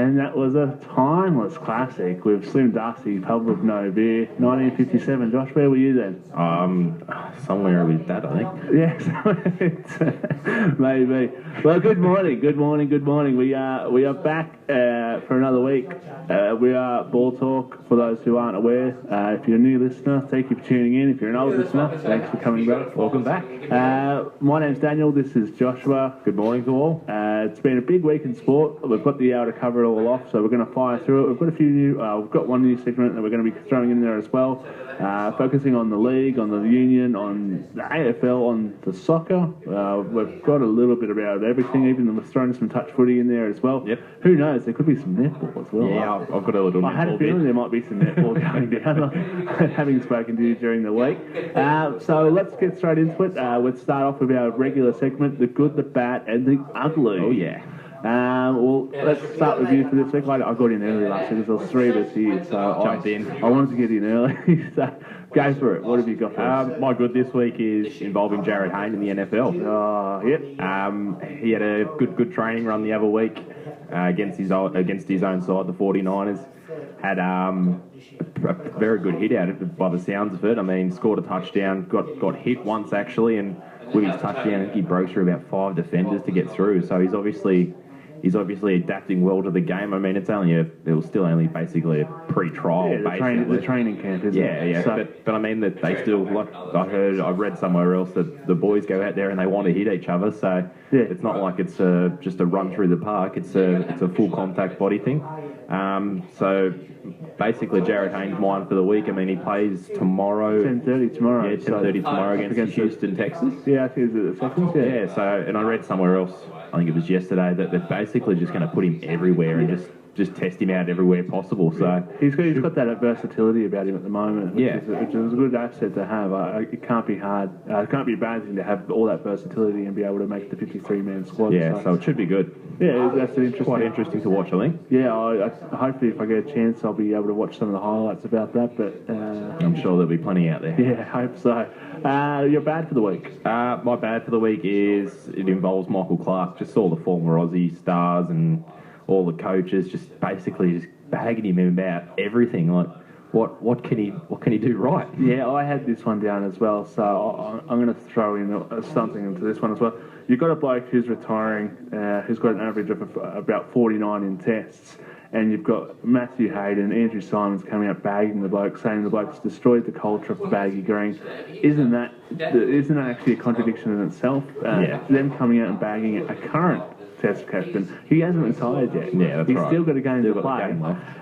And that was a timeless classic with Slim Dusty, Pub with No Beer, 1957. Josh, where were you then? Somewhere with that, I think. Yes, maybe. Well, good morning. We are back for another week. We are Ball Talk. For those who aren't aware, if you're a new listener, thank you for tuning in. If you're an old listener, thanks for coming back. Welcome back. My name's Daniel. This is Joshua. Good morning to all. It's been a big week in sport. We've got the hour to cover it all off, so we're going to fire through it. We've got a few new. We've got one new segment that we're going to be throwing in there as well, focusing on the league, on the union, on the AFL, on the soccer. We've got a little bit about everything. Even we're throwing some touch footy in there as well. Yep. Who knows? There could be some netball as well. Yeah, I've got a little. I had a feeling there might be some netball going down, having spoken to you during the week. So let's get straight into it. Let's start off with our regular segment: the good, the bad, and the ugly. Oh yeah. Well, let's start with you for this week. I got in early last week because there was three of us here, so Jumped in. I wanted to get in early. So go for it. What have you got for us? My good this week is involving Jared Hayne in the NFL. Yep. He had a good training run the other week against his own side, the 49ers. Had a very good hit out of it by the sounds of it. I mean, scored a touchdown, got hit once actually, and with his touchdown, I think he broke through about 5 defenders to get through. So he's obviously adapting well to the game. I mean, it was still only basically a pre-trial. Yeah, the training camp, isn't it? Yeah. So, but I mean that they still, like I read somewhere else that the boys go out there and they want to hit each other. So yeah. It's not like it's just a run through the park. It's a full contact body thing. So basically, Jared Hayne's mine for the week. I mean, he plays tomorrow. 10:30 tomorrow. Yeah, 10:30 tomorrow against Houston, Texas. Yeah, I think it's the Texans. Yeah. So, and I read somewhere else, I think it was yesterday, that they're basically just going to put him everywhere and just test him out everywhere possible. So he's got that versatility about him at the moment, which is a good asset to have. It can't be hard. It can't be a bad thing to have all that versatility and be able to make the 53-man squad. Yeah, so it should be good. Yeah, that's quite interesting to watch, I think. Yeah, I hopefully if I get a chance, I'll be able to watch some of the highlights about that. But I'm sure there'll be plenty out there. Yeah, I hope so. Your bad for the week? My bad for the week it involves Michael Clark. Just all the former Aussie stars and all the coaches just bagging him about everything. Like, what can he do right? Yeah, I had this one down as well, so I'm going to throw in something into this one as well. You've got a bloke who's retiring, who's got an average of about 49 in tests, and you've got Matthew Hayden, Andrew Simons coming out bagging the bloke, saying the bloke's destroyed the culture of the baggy green. Isn't that actually a contradiction in itself? Them coming out and bagging a current Test captain. He hasn't retired yet. Yeah, that's He's right. still got a game to play,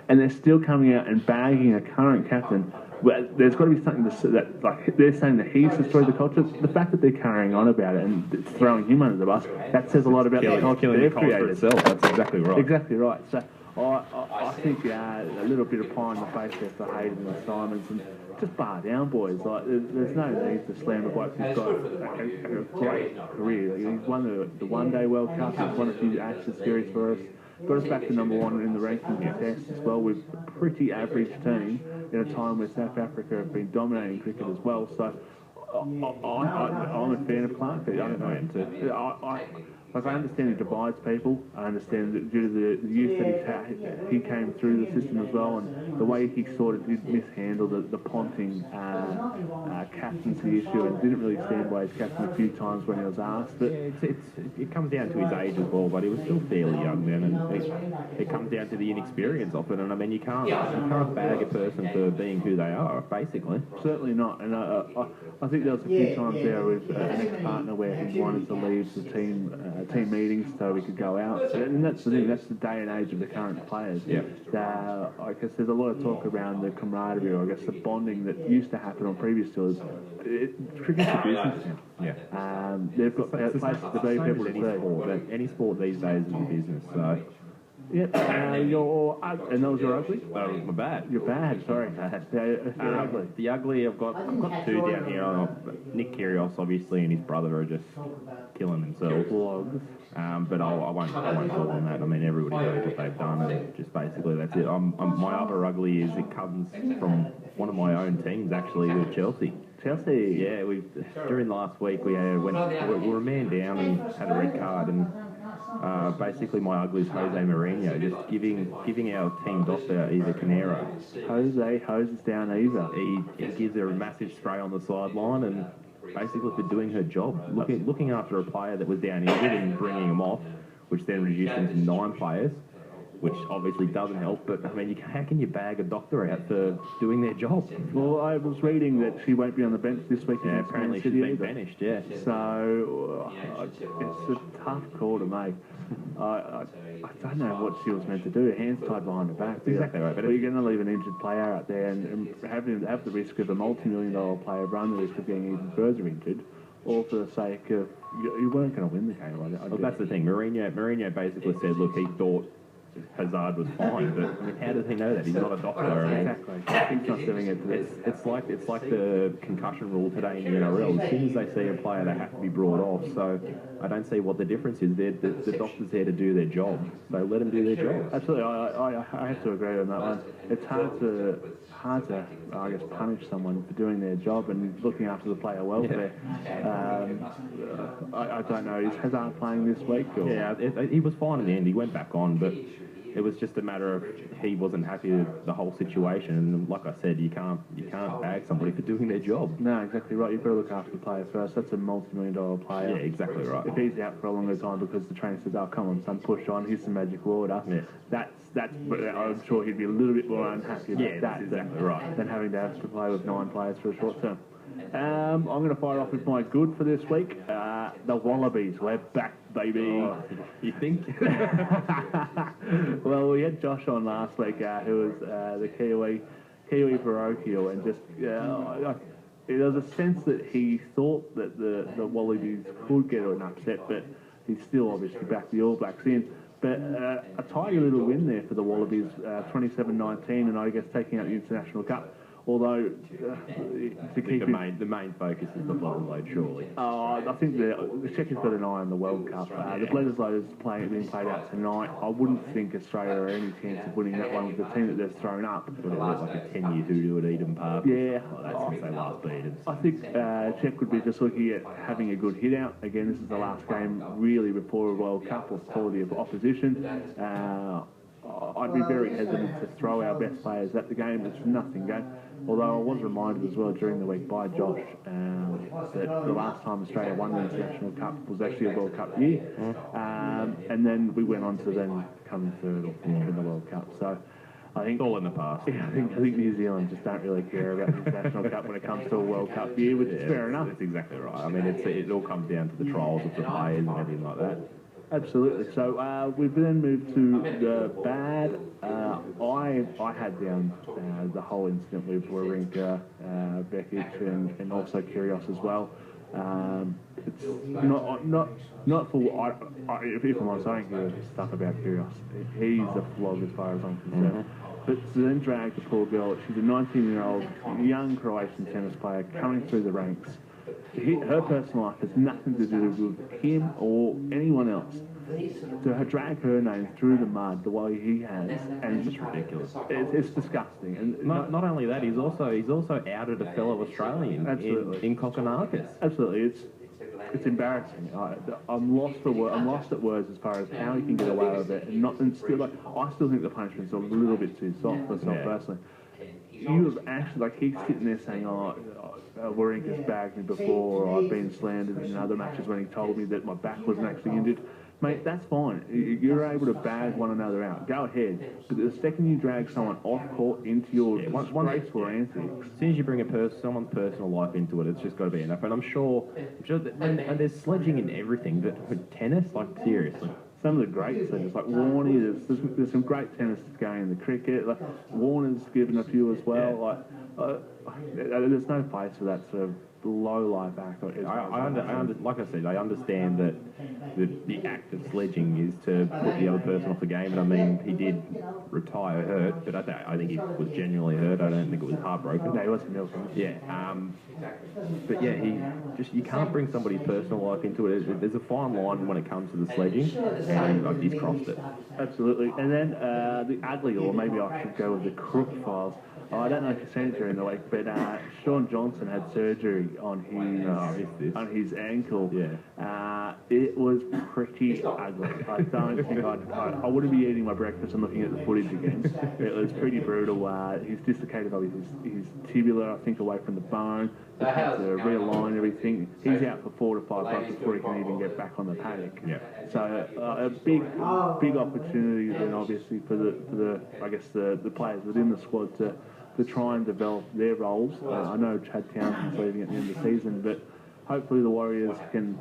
and they're still coming out and bagging a current captain. Well, there's got to be something that like they're saying that he's destroyed the culture. The fact that they're carrying on about it and throwing him under the bus, that says a lot about the culture they've created. Itself. That's exactly right. Exactly right. So I think a little bit of pie in the face there for Hayden and Simons, and just bar down, boys. Like there's no need to slam a bloke who's got a great career. He's won the one-day World Cup. He's won a few Ashes series for us. Got us back to number one in the rankings in Tests as well, with a pretty average team in a time where South Africa have been dominating cricket as well. So I'm a fan of Clark. I am too. I understand he divides people. I understand that due to the youth that he came through the system as well, and the way he sort of did mishandle the Ponting captaincy issue and didn't really stand by his captain a few times when he was asked. But it comes down to his age as well, but he was still fairly young then, and it comes down to the inexperience of it. And I mean, you can't bag a person for being who they are, basically. Certainly not. And I think there was a few times there with an ex-partner where he wanted to leave the team meetings so he could go out, and that's the thing. That's the day and age of the current players. Yeah. I guess there's a lot of talk around the camaraderie, or I guess the bonding that used to happen on previous tours. Cricket's a business now. Yeah. They've got places to be, people to see. Any sport these days is a business. So. Yep. And that was your ugly? That was my bad. Your bad, sorry. Your ugly. The ugly, I've got two down here. Nick Kyrgios, obviously, and his brother are just killing themselves. But I won't talk on that. I mean, everybody knows what they've done, and just basically that's it. My other ugly is it comes from one of my own teams, actually, with Chelsea. Chelsea? Yeah, during the last week we were a man down and had a red card, and basically my ugly is Jose Mourinho, just giving our team doctor Eva Canero. Jose hoses down Eva. He gives her a massive spray on the sideline and basically for doing her job, looking after a player that was down injured and bringing him off, which then reduced him to 9 players, which obviously doesn't help. But I mean, how can you bag a doctor out for doing their job? Well, I was reading that she won't be on the bench this week. Yeah, apparently she's been banished. Yeah. So it's a tough call to make. I don't know what she was meant to do. Her hands tied behind her back. Exactly right. But you're going to leave an injured player out there and have the risk of a multi-million-dollar player run the risk of getting even further injured, all for the sake of you weren't going to win the game. Well, that's the thing. Mourinho basically said, look, he thought Hazard was fine, but I mean, how does he know that? He's not a doctor. Exactly. He's not doing it. It's like the concussion rule today in the NRL. As soon as they see a player, they have to be brought off. So I don't see what the difference is. The doctor's there to do their job, so let them do their job. Absolutely, I have to agree on that one. It's hard to I guess punish someone for doing their job and looking after the player welfare. I don't know. Is Hazard playing this week? Or? Yeah, he was fine in the end. He went back on, but it was just a matter of he wasn't happy with the whole situation. And like I said, you can't bag somebody for doing their job. No, exactly right. You've got to look after the player first. That's a multi-million-dollar player. Yeah, exactly right. If he's out for a longer time because the trainer says, "Oh, come on, son, push on. Here's some magic water." Yeah. That's. I'm sure he'd be a little bit more unhappy about that exactly right. than having to have to play with 9 players for a short term. I'm going to fire off with my good for this week. The Wallabies, we're back, baby. Oh, you think? Well, we had Josh on last week, who was the Kiwi parochial, and just there was a sense that he thought that the Wallabies could get an upset, but he's still obviously backed the All Blacks in. But a tidy little win there for the Wallabies, 27-19, and I guess taking out the International Cup. Although the main focus is the Bledisloe, surely. I think the Czechs got an eye on the World Cup. The Bledisloe is being played out tonight. I wouldn't think Australia are any chance of winning that one with the team that they've thrown up. But it was like a 10-year hoodoo at Eden Park. Yeah. That's since they last beat us. I think Czech would be just looking at having a good hit out. Again, this is the last game really before a World Cup of quality of opposition. I'd be very hesitant to throw our best players at the game. It's a nothing game. Although I was reminded as well during the week by Josh that the last time Australia won the International Cup was actually a World Cup year. And then we went on to then come third or fourth in the World Cup. So I think all in the past. Yeah, I think New Zealand just don't really care about the International Cup when it comes to a World Cup year, which is fair enough. That's exactly right. I mean, it all comes down to the trials of the players and everything like that. Absolutely. So we've then moved to the bad. I had down the whole incident with Wawrinka, Bekic, and also Kyrgios as well. It's not for. If I'm honest, I don't give a stuff about Kyrgios. He's a flog as far as I'm concerned. But to then drag the poor girl, she's a 19-year-old young Croatian tennis player coming through the ranks. Her personal life has nothing to do with him or anyone else. To drag her name through the mud the way he has, and it's just ridiculous. It's disgusting. And not only that, he's also outed a fellow Australian in Kokonakis. Absolutely, it's embarrassing. I'm lost at words as far as how he can get away with it, and still I still think the punishment's a little bit too soft for myself personally. He was actually he's sitting there saying, Wawrinka's bagged me before, or I've been slandered in other matches when he told me that my back wasn't actually injured. Mate, that's fine. You're able to bag one another out. Go ahead. But the second you drag someone off court into your disgraceful antics... As soon as you bring someone's personal life into it, it's just got to be enough. And I'm sure and there's sledging in everything, but for tennis, seriously. Some of the great sledgers, like Warney, there's some great tennis going in the cricket. Warner's given a few as well. There's no place for that sort of low-life act. Like I said, I understand that the act of sledging is to put the other person off the game, and I mean, he did retire hurt, but I think he was genuinely hurt. I don't think it was heartbroken. No, he wasn't milking. Yeah, but yeah, you can't bring somebody's personal life into it. There's a fine line when it comes to the sledging, and he's crossed it. Absolutely. And then the ugly, or maybe I should go with the crook files. I don't know if you've seen it during the week, but Sean Johnson had surgery on his ankle. Yeah. It was pretty ugly. I don't think I wouldn't be eating my breakfast and looking at the footage again. It was pretty brutal. He's dislocated his tibula, I think, away from the bone. They've had to realign everything. He's out for 4 to 5 months before he can even get back on the paddock. Yeah. So a big opportunity then, obviously, for the I guess the players within the squad to try and develop their roles. I know Chad Townsend's leaving at the end of the season, but hopefully the Warriors can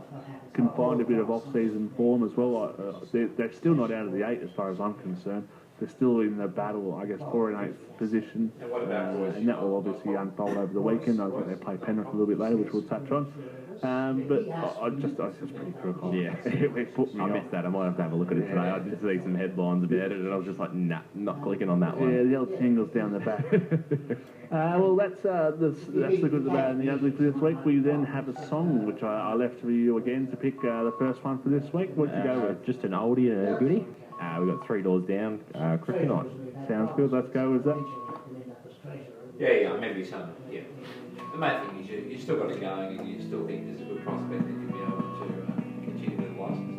find a bit of off-season form as well. They're still not out of the 8 as far as I'm concerned. They're still in the battle, I guess, for an 8th position, and that will obviously unfold over the weekend. I think they play Penrith a little bit later, which we'll touch on. But I was just pretty critical. Yeah, it put me I off. missed that. I might have to have a look at it today. I did see some headlines about it, and I was just like, nah, not clicking on that one. Yeah, the old tingles down the back. Well, that's the good, the bad, and the ugly for this week. We then have a song, which I left for you again to pick the first one for this week. What'd you go with? Just an oldie and a goodie. We got 3 Doors Down, Kryptonite. Sounds good. Let's go with that. Yeah, maybe some. Yeah. The main thing is you still got it going, and you still think there's a good prospect that you'll be able to continue with the license.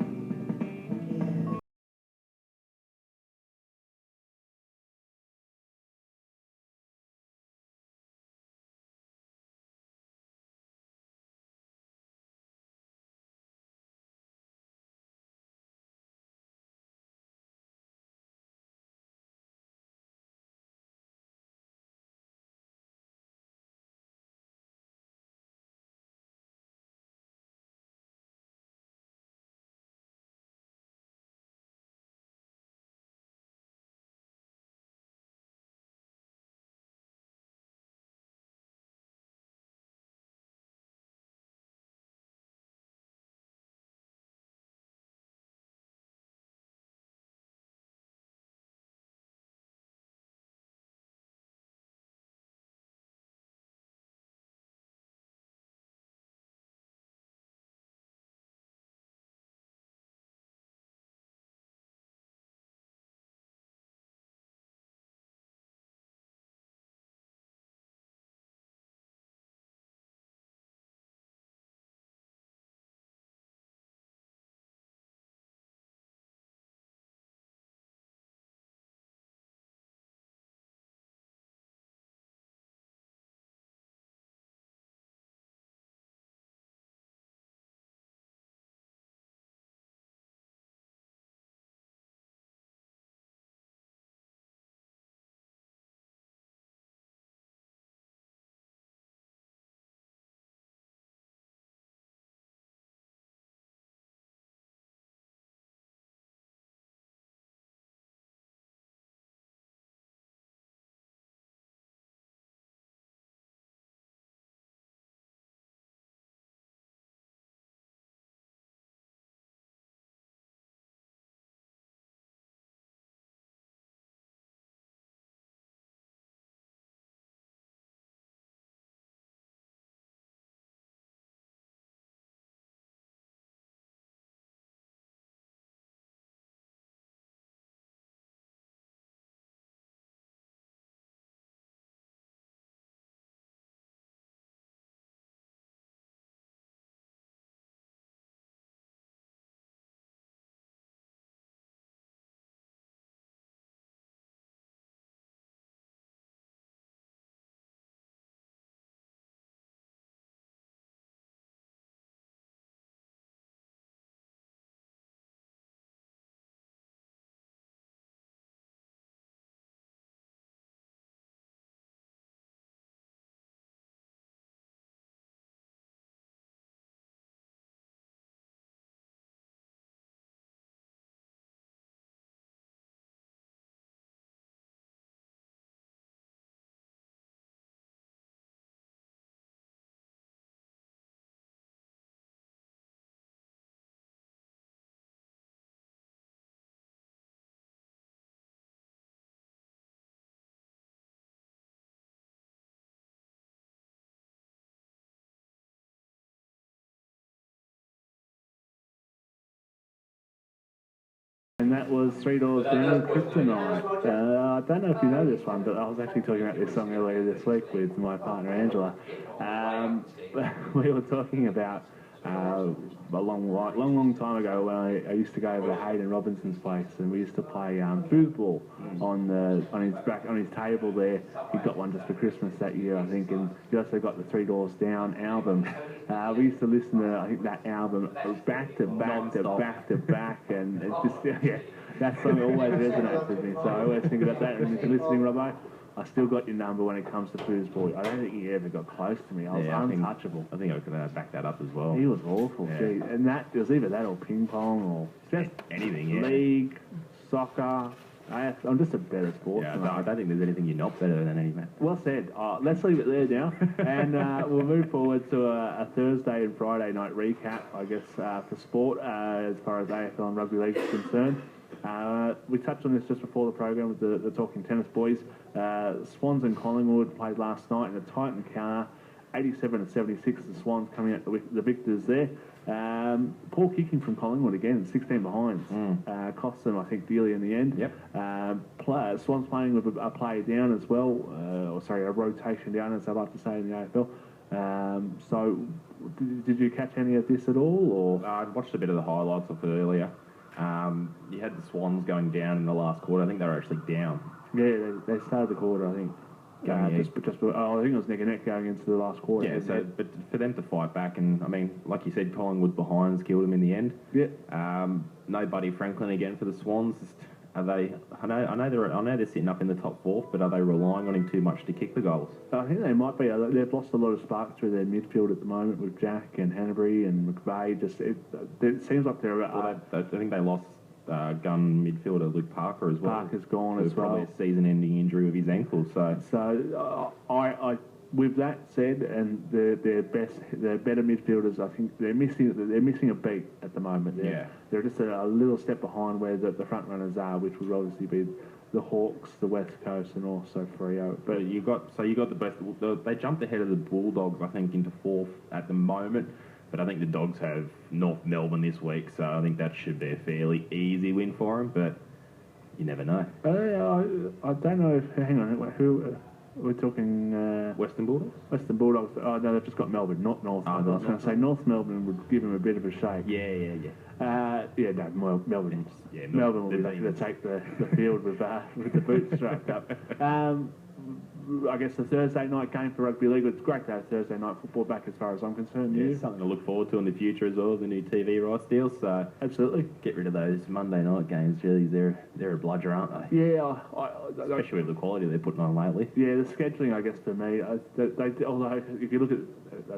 And that was $3 down, Kryptonite. I don't know if you know this one, but I was actually talking about this song earlier this week with my partner Angela. We were talking about a long time ago when I used to go over to Hayden Robinson's place, and we used to play foosball on his table there. He got one just for Christmas that year, I think, and he also got the $3 Down album. We used to listen to, I think, that album back to back, and it's just, yeah, that song always resonates with me. So I always think about that. And if you're listening, Robbo, I still got your number when it comes to foosball. I don't think he ever got close to me. I was untouchable. I think I could back that up as well. He was awful, gee. And that, it was either that or ping pong or just anything, league, soccer. I'm just a better sportsman. I don't think there's anything you're not better than any man. Well said. Let's leave it there now. And we'll move forward to a Thursday and Friday night recap, I guess, for sport as far as AFL and rugby league is concerned. We touched on this just before the program with the Talking Tennis boys. Swans and Collingwood played last night in a tight encounter, 87-76. The Swans coming out the victors there. Poor kicking from Collingwood again, 16 behinds. Cost them, I think, dearly in the end. Yep. Swans playing with a player down as well, a rotation down, as I like to say in the AFL. So, did you catch any of this at all? Or I watched a bit of the highlights of it earlier. You had the Swans going down in the last quarter. I think they were actually down. Yeah, they started the quarter, I think. I think it was neck and neck going into the last quarter. Yeah, so but for them to fight back, and I mean, like you said, Collingwood behinds killed them in the end. Yeah. No Buddy Franklin again for the Swans. Are they? I know they're sitting up in the top fourth, but are they relying on him too much to kick the goals? I think they might be. They've lost a lot of spark through their midfield at the moment with Jack and Hanbury and McVeigh. It seems like they're. I think they lost gun midfielder Luke Parker as well. Parker's gone as well. Probably a season-ending injury with his ankle. So I with that said, and their better midfielders, I think they're missing a beat at the moment. They're just a little step behind where the front runners are, which would obviously be the Hawks, the West Coast, and also Freo. But you got the best. They jumped ahead of the Bulldogs, I think, into fourth at the moment. But I think the Dogs have North Melbourne this week, so I think that should be a fairly easy win for them. But you never know. I don't know if. Hang on, who? We're talking Western Bulldogs? Western Bulldogs. Oh, no, they've just got Melbourne, not North Melbourne. I was going to say North Melbourne would give them a bit of a shake. Melbourne. Melbourne will be lucky to take the field with the boots strapped up. I guess the Thursday night game for rugby league. It's great to have Thursday night football back, as far as I'm concerned. Yeah, something to look forward to in the future as well. The new TV rights deals. So absolutely, get rid of those Monday night games. Really, they're a bludger, aren't they? Yeah, especially with the quality they're putting on lately. Yeah, the scheduling, I guess, for me, although if you look at,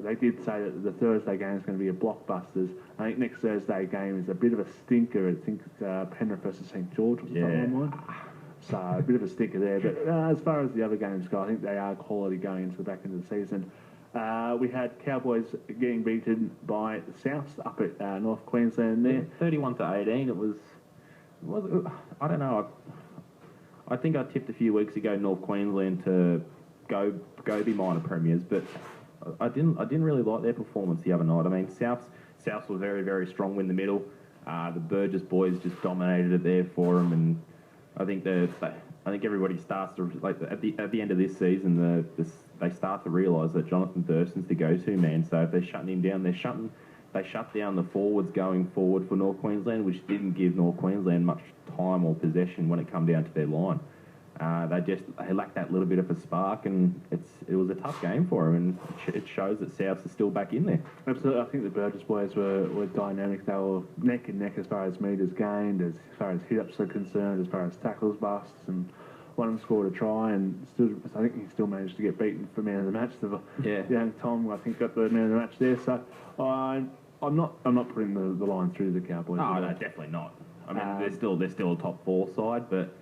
they did say that the Thursday game is going to be a blockbusters. I think next Thursday game is a bit of a stinker. I think it's Penrith versus St George or something like that. So a bit of a stinker there, but as far as the other games go, I think they are quality going into the back end of the season. We had Cowboys getting beaten by the Souths up at North Queensland there. 31-18. It was I don't know. I think I tipped a few weeks ago North Queensland to go be minor premiers, but I didn't really like their performance the other night. I mean, Souths were very, very strong in the middle. The Burgess boys just dominated it there for them, and I think everybody starts to at the end of this season, they start to realise that Jonathan Thurston's the go-to man. So if they're shutting him down, they shut down the forwards going forward for North Queensland, which didn't give North Queensland much time or possession when it come down to their line. They lacked that little bit of a spark, and it was a tough game for them, and it shows that Souths are still back in there. Absolutely, I think the Burgess boys were dynamic. They were neck and neck as far as metres gained, as far as hit-ups are concerned, as far as tackles busts, and one of them scored a try, and I think he still managed to get beaten for man of the match. Young Tom, I think, got the man of the match there. So I'm not putting the line through the Cowboys. Oh, no, definitely not. I mean, they're still a top four side, but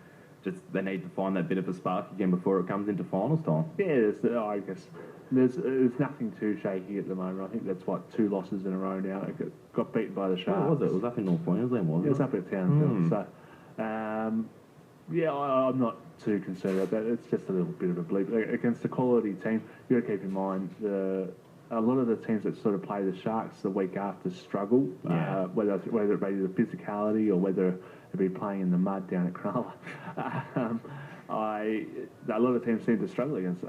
just they need to find that bit of a spark again before it comes into finals time. Yeah, I guess there's nothing too shaky at the moment. I think that's 2 losses in a row now. It got beaten by the Sharks. What was it? It was up in North Queensland, wasn't it? It was up at Townsville. So, I'm not too concerned about that. It's just a little bit of a bleep against a quality team. You got to keep in mind a lot of the teams that sort of play the Sharks the week after struggle, whether it be the physicality or whether to be playing in the mud down at Cronulla. A lot of teams seem to struggle against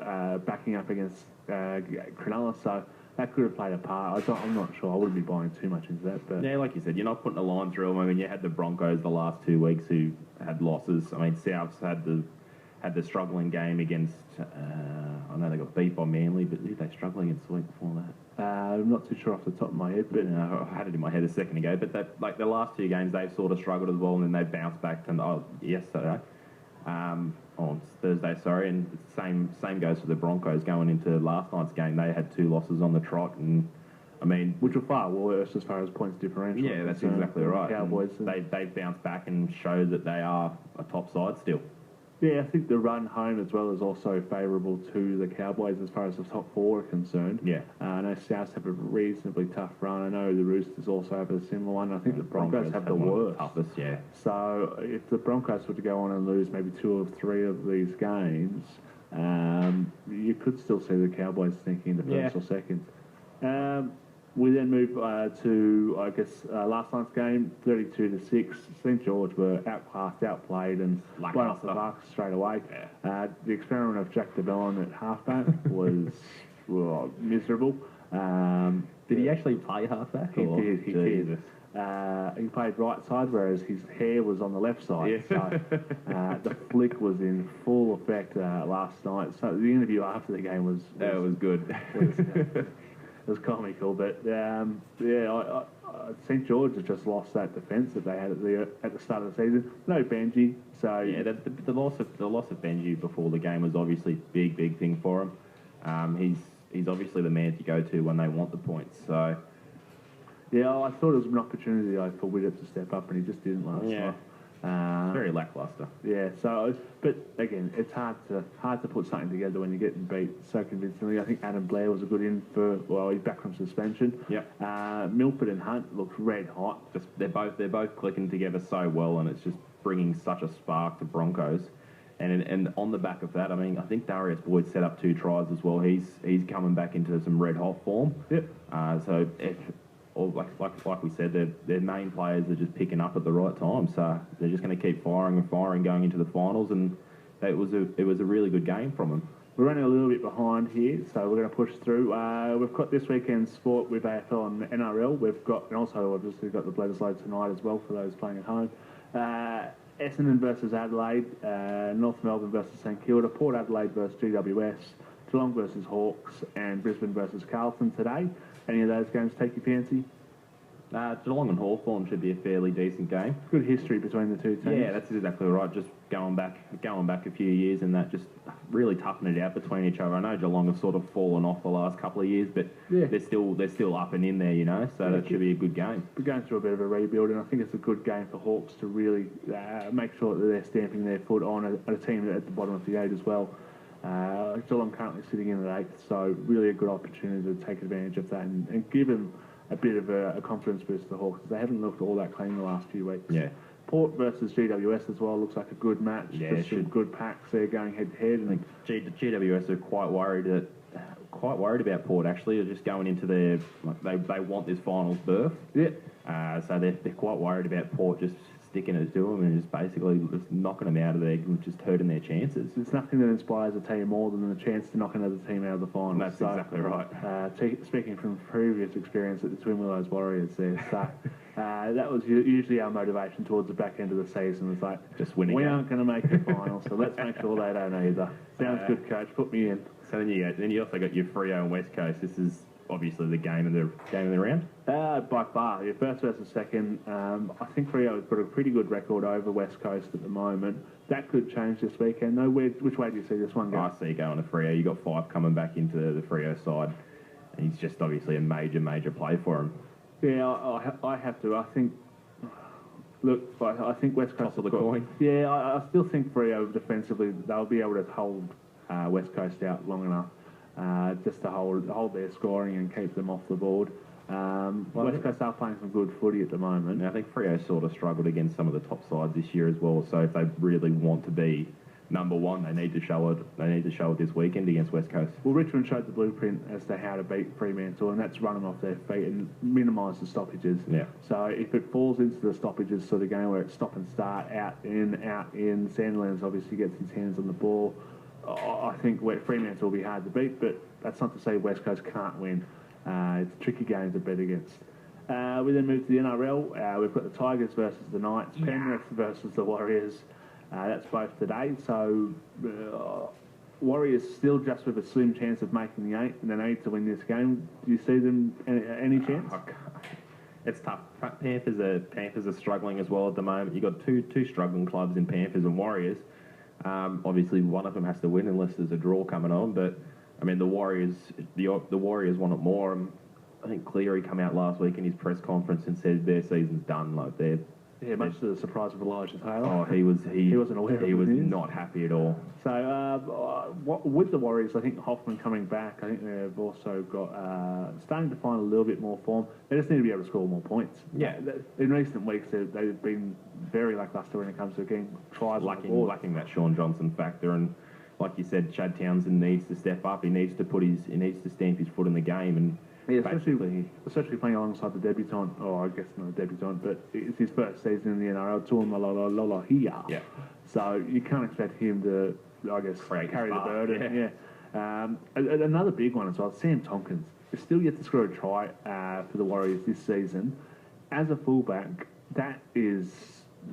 backing up against Cronulla, so that could have played a part. I'm not sure. I wouldn't be buying too much into that. But yeah, like you said, you're not putting a line through them. I mean, you had the Broncos the last 2 weeks who had losses. I mean, Souths had the struggling game against. I know they got beat by Manly, but did they struggle against the week before that? I'm not too sure off the top of my head, but I had it in my head a second ago. But like the last 2 games, they've sort of struggled as well, and then they bounced back to yesterday. On Thursday, sorry, and the same goes for the Broncos going into last night's game. They had 2 losses on the trot, and I mean, which were far worse as far as points differential. Yeah, that's exactly right. Cowboys, they've bounced back and showed that they are a top side still. Yeah, I think the run home as well is also favourable to the Cowboys as far as the top 4 are concerned. Yeah. I know Souths have a reasonably tough run. I know the Roosters also have a similar one. I think the Broncos have the worst. Toughest, yeah. So if the Broncos were to go on and lose maybe 2 or 3 of these games, you could still see the Cowboys sneaking into first or second. We then move to, I guess, last night's game, 32-6. St George were outclassed, outplayed, and blown off the mark straight away. Yeah. The experiment of Jack DeBellin at halfback was miserable. Did he actually play halfback? He did. He played right side, whereas his hair was on the left side. Yeah. So the flick was in full effect last night. So the interview after the game was good. It was comical, but St George has just lost that defence that they had at the start of the season. No Benji, so yeah, the loss of Benji before the game was obviously a big thing for him. He's obviously the man to go to when they want the points. So yeah, I thought it was an opportunity for Widdop to step up, and he just didn't last night. Very lacklustre. Yeah, so, but again, it's hard to put something together when you're getting beat so convincingly. I think Adam Blair was a good in he's back from suspension. Yep. Milford and Hunt looked red hot. They're both clicking together so well, and it's just bringing such a spark to Broncos. And on the back of that, I mean, I think Darius Boyd set up 2 tries as well. He's coming back into some red hot form. Yep. So like we said, their main players are just picking up at the right time. So they're just going to keep firing going into the finals, and it was a really good game from them. We're running a little bit behind here, so we're going to push through. We've got this weekend's sport with AFL and NRL. And also obviously got the Bledisloe tonight as well for those playing at home. Essendon versus Adelaide, North Melbourne versus St Kilda, Port Adelaide versus GWS, Geelong versus Hawks, and Brisbane versus Carlton today. Any of those games take your fancy? Geelong and Hawthorn should be a fairly decent game. Good history between the 2 teams. Yeah, that's exactly right. Just going back a few years, and that just really toughened it out between each other. I know Geelong have sort of fallen off the last couple of years, but they're still up and in there, you know. So that should be a good game. We're going through a bit of a rebuild, and I think it's a good game for Hawks to really make sure that they're stamping their foot on a team at the bottom of the 8 as well. Geelong currently sitting in at 8th, so really a good opportunity to take advantage of that and give them a bit of a confidence boost to the Hawks. They haven't looked all that clean the last few weeks. Yeah. Port versus GWS as well looks like a good match. Yeah, some good packs there going head to head. I think GWS are quite worried about Port actually. They're just going into their they want this finals berth. Yeah. So they're quite worried about Port just sticking it to them and just basically just knocking them out of there and just hurting their chances. There's nothing that inspires a team more than the chance to knock another team out of the final. That's exactly right. Speaking from previous experience at the Twin Willows Warriors there, so that was usually our motivation towards the back end of the season. It's like, just winning. We aren't going to make the final, so let's make sure they don't either. Sounds good, coach. Put me in. So then you also got your Freo and West Coast. This is obviously the game of the round. By far, your first versus second. I think Freo has got a pretty good record over West Coast at the moment. That could change this weekend. No, which way do you see this one going? I see going to Freo. You got Fife coming back into the Freo side, and he's just obviously a major play for him. Yeah, I have to. I think. Look, I think West Coast. Toss of the coin. Yeah, I still think Freo defensively they'll be able to hold West Coast out long enough. Just to hold their scoring and keep them off the board. West Coast are playing some good footy at the moment. I think Freo sort of struggled against some of the top sides this year as well. So if they really want to be number one. They need to show it. They need to show it this weekend against West Coast. Well, Richmond showed the blueprint as to how to beat Fremantle, and that's run them off their feet and minimise the stoppages. Yeah. So if it falls into the stoppages sort of game where it's stop and start, out in, Sandilands obviously gets his hands on the ball. I think Fremantle will be hard to beat, but that's not to say West Coast can't win. It's a tricky game to bet against. We then move to the NRL. We've got the Tigers versus the Knights, Penrith versus the Warriors. That's both today. So Warriors still just with a slim chance of making the 8, and they need to win this game. Do you see them any chance? It's tough. Panthers are struggling as well at the moment. You've got two struggling clubs in Panthers and Warriors. Obviously, one of them has to win unless there's a draw coming on. But I mean, the Warriors want it more. I think Cleary come out last week in his press conference and said their season's done. Like much to the surprise of Elijah Taylor. Oh, he wasn't aware. He was not happy at all. So with the Warriors, I think Hoffman coming back. I think they've also got starting to find a little bit more form. They just need to be able to score more points. Yeah. In recent weeks, they've been very lacklustre when it comes to getting tries. Lacking that Sean Johnson factor, and like you said, Chad Townsend needs to step up. He needs to stamp his foot in the game and. Yeah, especially playing alongside the debutant, or I guess not a debutant, but it's his first season in the NRL, Tuamalola here. Yeah. So you can't expect him to, I guess, carry the burden. Yeah. Another big one as well, Sam Tompkins is still yet to score a try for the Warriors this season. As a fullback, that is...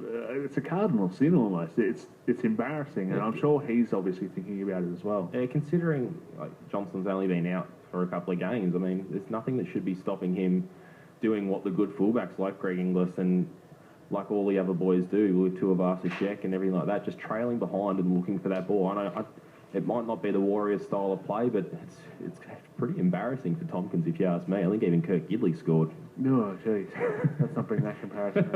it's a cardinal sin almost. It's embarrassing, and I'm sure he's obviously thinking about it as well. Yeah, considering Johnson's only been out for a couple of games, I mean, there's nothing that should be stopping him doing what the good fullbacks like Greg Inglis and like all the other boys do with Tuivasa-Sheck and everything like that, just trailing behind and looking for that ball. I know it might not be the Warriors style of play, but it's pretty embarrassing for Tompkins if you ask me. I think even Kirk Gidley scored. Oh, jeez. Let's not bring that comparison.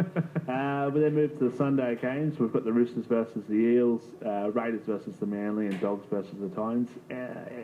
We then move to the Sunday games. We've got the Roosters versus the Eels, Raiders versus the Manly, and Dogs versus the Titans.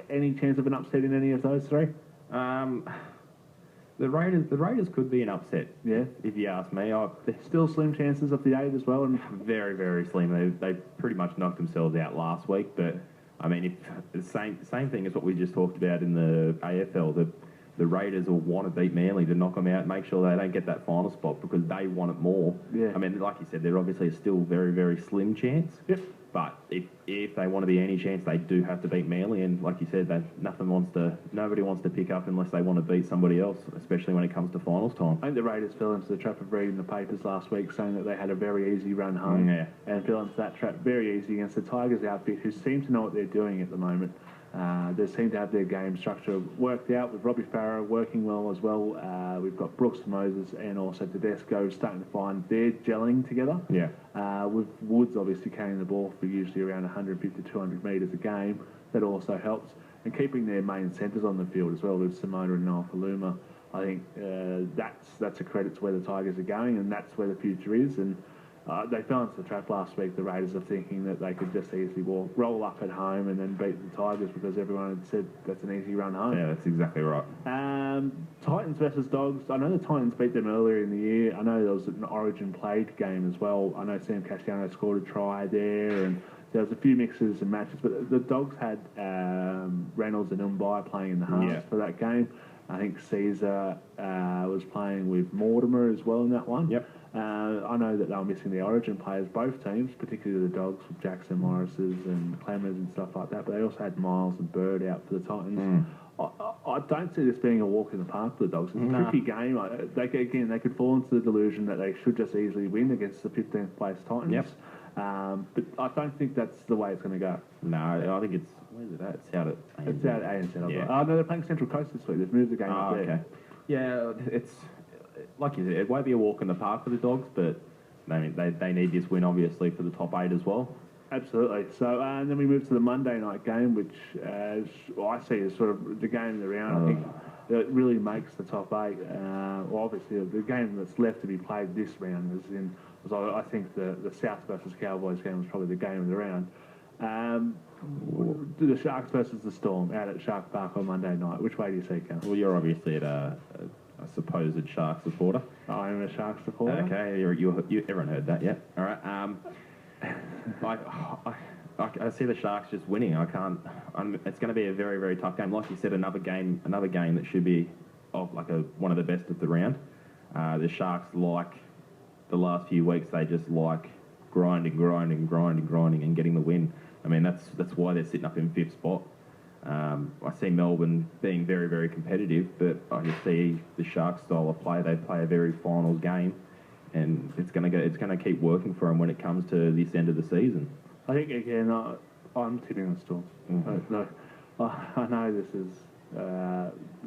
Any chance of an upset in any of those three? The Raiders could be an upset. Yeah, if you ask me. They're still slim chances of the 8 as well, and very, very slim. They pretty much knocked themselves out last week, but I mean, if the same thing as what we just talked about in the AFL. The Raiders will want to beat Manly to knock them out, make sure they don't get that final spot because they want it more. Yeah. I mean, like you said, they're obviously still very, very slim chance. Yep. But if they want to be any chance, they do have to beat Manly. And like you said, nobody wants to pick up unless they want to beat somebody else, especially when it comes to finals time. I think the Raiders fell into the trap of reading the papers last week saying that they had a very easy run home. Yeah. And fell into that trap very easy against the Tigers outfit, who seem to know what they're doing at the moment. They seem to have their game structure worked out with Robbie Farah working well as well. We've got Brooks Moses and also Tedesco starting to find their gelling together. Yeah. With Woods obviously carrying the ball for usually around 150 to 200 metres a game. That also helps. And keeping their main centres on the field as well with Simona and Nalpaluma. I think that's a credit to where the Tigers are going, and that's where the future is. And they fell into the trap last week, the Raiders, of thinking that they could just easily roll up at home and then beat the Tigers because everyone had said that's an easy run home. Yeah, that's exactly right. Titans versus Dogs. I know the Titans beat them earlier in the year. I know there was an Origin played game as well. I know Sam Castellano scored a try there, and there was a few mixes and matches. But the Dogs had Reynolds and Umbai playing in the halves for that game. I think Caesar was playing with Mortimer as well in that one. Yep. I know that they were missing the Origin players, both teams, particularly the Dogs with Jackson Morrises and Clemmers and stuff like that, but they also had Miles and Bird out for the Titans. I don't see this being a walk in the park for the Dogs. It's a tricky game. They could fall into the delusion that they should just easily win against the 15th place Titans. Yep. But I don't think that's the way it's going to go. No, I think it's... Where's it at? It's out at ANZ. Yeah. No, they're playing Central Coast this week. They've moved the game up there. Okay. Yeah, it's... Like you said, it won't be a walk in the park for the Dogs, but they need this win, obviously, for the top 8 as well. Absolutely. So, and then we move to the Monday night game, which I see as sort of the game of the round. I think it really makes the top 8. Obviously, the game that's left to be played this round I think the South versus Cowboys game was probably the game of the round. The Sharks versus the Storm out at Shark Park on Monday night. Which way do you see, Cal? Well, you're obviously a supposed Shark supporter. I am a Shark supporter. Okay, everyone heard that, yeah. All right. I see the Sharks just winning. It's going to be a very, very tough game. Like you said, another game that should be one of the best of the round. The Sharks, like the last few weeks, they just like grinding and getting the win. I mean, that's why they're sitting up in 5th spot. I see Melbourne being very, very competitive, but I just see the Sharks style of play. They play a very finals game, and it's going to keep working for them when it comes to this end of the season. I think again, I'm tipping the Storm. No, I know this is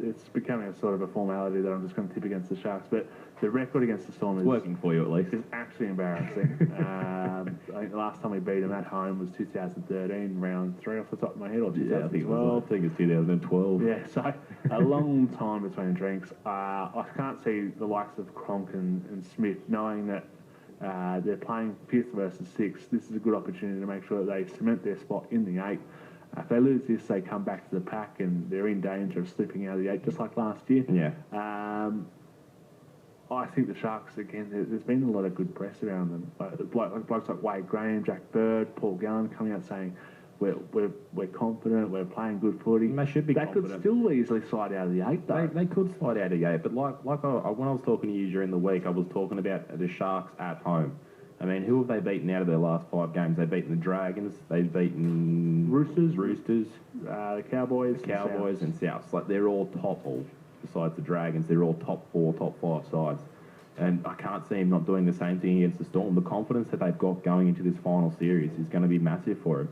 it's becoming a sort of a formality that I'm just going to tip against the Sharks, but the record against the Storm is working for you at least. Is actually embarrassing. I think the last time we beat them at home was 2013, round 3 off the top of my head, or 2012. I think it's 2012. Yeah, so a long time between drinks. I can't see the likes of Cronk and Smith knowing that they're playing 5th versus 6th. This is a good opportunity to make sure that they cement their spot in the 8. If they lose this, they come back to the pack and they're in danger of slipping out of the 8, just like last year. Yeah. I think the Sharks, again, there's been a lot of good press around them. Blokes like Wade Graham, Jack Bird, Paul Gallen coming out saying, we're confident, we're playing good footy. And they should be confident. They could still easily slide out of the 8, though. They could slide out of the 8, but when I was talking to you during the week, I was talking about the Sharks at home. I mean, who have they beaten out of their last 5 games? They've beaten the Dragons, they've beaten Roosters, the Cowboys, and Souths. Like, they're all top, besides the Dragons, they're all top 4, top 5 sides. And I can't see him not doing the same thing against the Storm. The confidence that they've got going into this final series is going to be massive for him.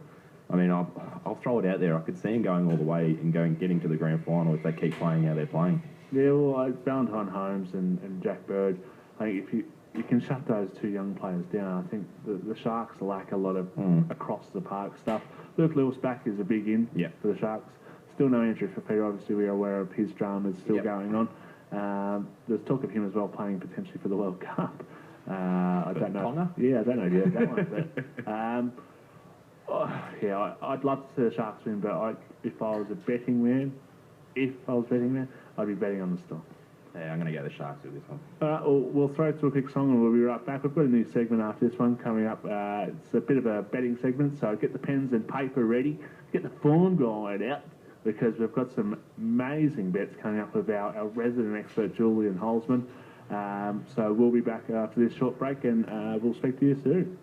I mean, I'll throw it out there. I could see him going all the way and getting to the grand final if they keep playing how they're playing. Yeah, well, like Valentine Holmes and Jack Bird, I think if you can shut those 2 young players down, I think the Sharks lack a lot of across the park stuff. Luke Lewis back is a big in for the Sharks. Still no injury for Peter. Obviously, we are aware of his dramas still going on. There's talk of him as well playing potentially for the World Cup. I don't know. Tonga? Yeah, I don't know yet that one. But, I'd love to see the Sharks win, but if I was betting man, I'd be betting on the Storm. Yeah, I'm going to go the Sharks with this one. All right, we'll throw to a quick song and we'll be right back. We've got a new segment after this one coming up. It's a bit of a betting segment, so get the pens and paper ready. Get the phone guide out, because we've got some amazing bets coming up with our resident expert, Julian Holzman. So we'll be back after this short break, and we'll speak to you soon.